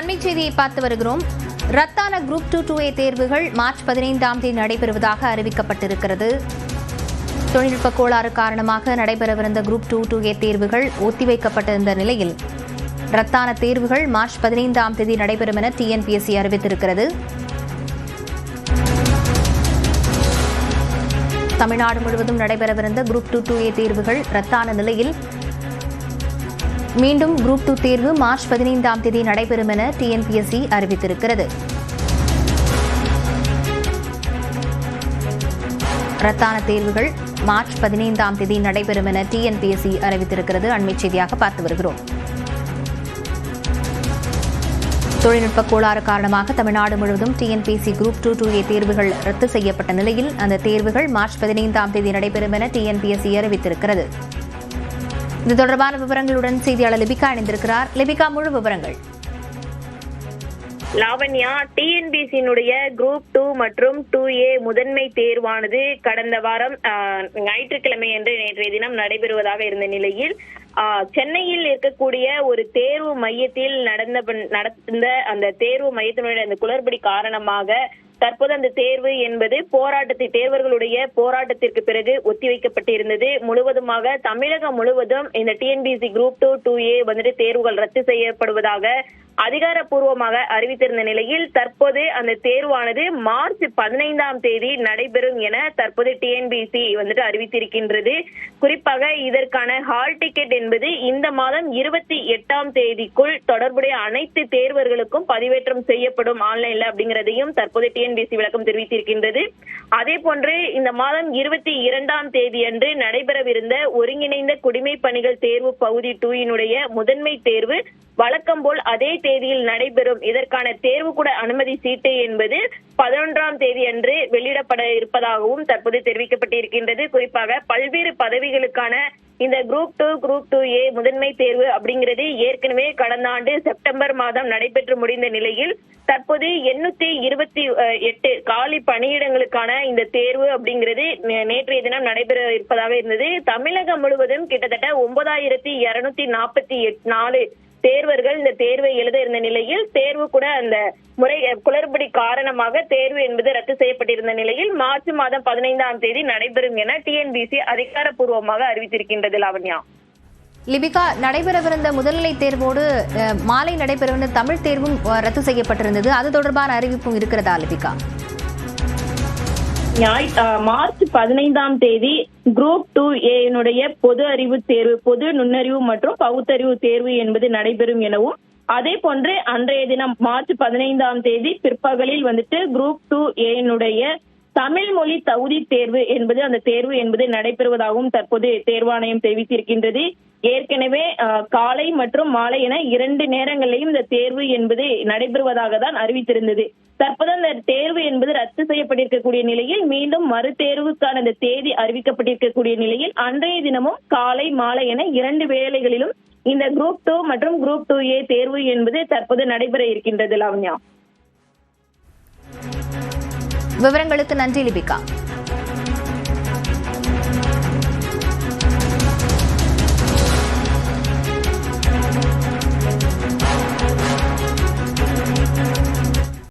அண்மை செய்தியை பார்த்து வருகிறோம். ரத்தான குரூப் 2A தேர்வுகள் மார்ச் 15ஆம் தேதி நடைபெறுவதாக அறிவிக்கப்பட்டிருக்கிறது. தொழில்நுட்ப கோளாறு காரணமாக நடைபெறவிருந்த குரூப் 2A தேர்வுகள் ஒத்திவைக்கப்பட்டிருந்த நிலையில் ரத்தான தேர்வுகள் மார்ச் 15ஆம் தேதி நடைபெறும் என TNPSC அறிவித்திருக்கிறது. தமிழ்நாடு முழுவதும் நடைபெறவிருந்த குரூப் 2A தேர்வுகள் ரத்தான நிலையில் மீண்டும் குரூப் 2 தேர்வு மார்ச் 15ஆம் தேதி நடைபெறும் என TNPSC அறிவித்திருக்கிறது. ரத்தான தேர்வுகள் மார்ச் 15ஆம் தேதி நடைபெறும் என TNPSC அறிவித்திருக்கிறது. அண்மை செய்தியாக பார்த்து வருகிறோம். தொழில்நுட்ப கோளாறு காரணமாக தமிழ்நாடு முழுவதும் TNPSC குரூப் 2A தேர்வுகள் ரத்து செய்யப்பட்ட நிலையில் அந்த தேர்வுகள் மார்ச் 15ஆம் தேதி நடைபெறும் என TNPSC அறிவித்திருக்கிறது. இது தொடர்பான விவரங்களுடன் செய்தியாளர் லிபிகா இணைந்திருக்கிறார். லிபிகா, முழு விவரங்கள். லாவண்யா, டிஎன்பிஎஸ்சியினுடைய குரூப் 2 மற்றும் 2A முதன்மை தேர்வானது கடந்த வாரம் ஞாயிற்றுக்கிழமை என்று நேற்றைய தினம் நடைபெறுவதாக இருந்த நிலையில் சென்னையில் இருக்கக்கூடிய ஒரு தேர்வு மையத்தில் நடந்த அந்த தேர்வு மையத்தினுடைய அந்த குளறுபடி காரணமாக தற்போது அந்த தேர்வு என்பது தேர்வர்களுடைய போராட்டத்திற்கு பிறகு ஒத்திவைக்கப்பட்டிருந்தது. முழுவதுமாக தமிழகம் முழுவதும் இந்த TNPSC குரூப் 2A வந்துட்டு தேர்வுகள் ரத்து செய்யப்படுவதாக அதிகாரப்பூர்வமாக அறிவித்திருந்த நிலையில் தற்போது அந்த தேர்வானது மார்ச் 15ஆம் தேதி நடைபெறும் என தற்போது TNPSC வந்துட்டு அறிவித்திருக்கின்றது. குறிப்பாக இதற்கான ஹால் டிக்கெட் என்பது இந்த மாதம் 28ஆம் தேதிக்குள் தொடர்புடைய அனைத்து தேர்வர்களுக்கும் பதிவேற்றம் செய்யப்படும் ஆன்லைன்ல அப்படிங்கிறதையும் தற்போது TNPSC விளக்கம் தெரிவித்திருக்கின்றது. அதே போன்று இந்த மாதம் 22ஆம் தேதி அன்று நடைபெறவிருந்த ஒருங்கிணைந்த குடிமை பணிகள் தேர்வு பகுதி 2 முதன்மை தேர்வு வழக்கம் போல் அதே தேதியில் நடைபெறும். இதற்கான தேர்வு கூட அனுமதி சீட்டு என்பது 11ஆம் தேதி அன்று வெளியிடப்பட இருப்பதாகவும் தற்போது தெரிவிக்கப்பட்டிருக்கின்றது. குறிப்பாக பல்வேறு பதவிகளுக்கான இந்த குரூப் 2 குரூப் 2A முதன்மை தேர்வு அப்படிங்கிறது ஏற்கனவே கடந்த ஆண்டு செப்டம்பர் மாதம் நடைபெற்று முடிந்த நிலையில் தற்போது 828 காலி பணியிடங்களுக்கான இந்த தேர்வு அப்படிங்கிறது நேற்றைய தினம் நடைபெற இருப்பதாக இருந்தது. தமிழகம் முழுவதும் கிட்டத்தட்ட 9244 தேர்வர்கள் இந்த தேர்வை எழுத இருந்த நிலையில் தேர்வு கூட அந்த முறை குளறுபடி காரணமாக தேர்வு என்பது ரத்து செய்யப்பட்டிருந்த நிலையில் மார்ச் மாதம் 15ஆம் தேதி நடைபெறும் என TNPSC அதிகாரப்பூர்வமாக அறிவித்திருக்கின்றது. லாவண்யா, லிபிகா, நடைபெறவிருந்த முதல்நிலை தேர்வோடு மாலை நடைபெறவிருந்த தமிழ் தேர்வும் ரத்து செய்யப்பட்டிருந்தது. அது தொடர்பான அறிவிப்பும் இருக்கிறதா லிபிகா? மார்ச் 15ஆம் தேதி குரூப் 2A பொது அறிவு தேர்வு, பொது நுண்ணறிவு மற்றும் பகுத்தறிவு தேர்வு என்பது நடைபெறும் எனவும், அதே போன்று அன்றைய தினம் மார்ச் 15ஆம் தேதி பிற்பகலில் வந்துட்டு குரூப் 2A தமிழ் மொழி தகுதி தேர்வு என்பது அந்த தேர்வு என்பது நடைபெறுவதாகவும் தற்போது தேர்வாணையம் தெரிவித்திருக்கின்றது. ஏற்கனவே காலை மற்றும் மாலை என 2 நேரங்களிலும் இந்த தேர்வு என்பது நடைபெறுவதாக தான் அறிவித்திருந்தது. தற்போது அந்த தேர்வு என்பது ரத்து செய்யப்பட்டிருக்கக்கூடிய நிலையில் மீண்டும் மறு தேர்வுக்கான இந்த தேதி அறிவிக்கப்பட்டிருக்கக்கூடிய நிலையில் அன்றைய தினமும் காலை மாலை என 2 வேளைகளிலும் இந்த குரூப் 2 மற்றும் குரூப் 2A தேர்வு என்பது தற்போது நடைபெற இருக்கின்றது. லாவண்யா, விவரங்களுக்கு நன்றி லிபிகா.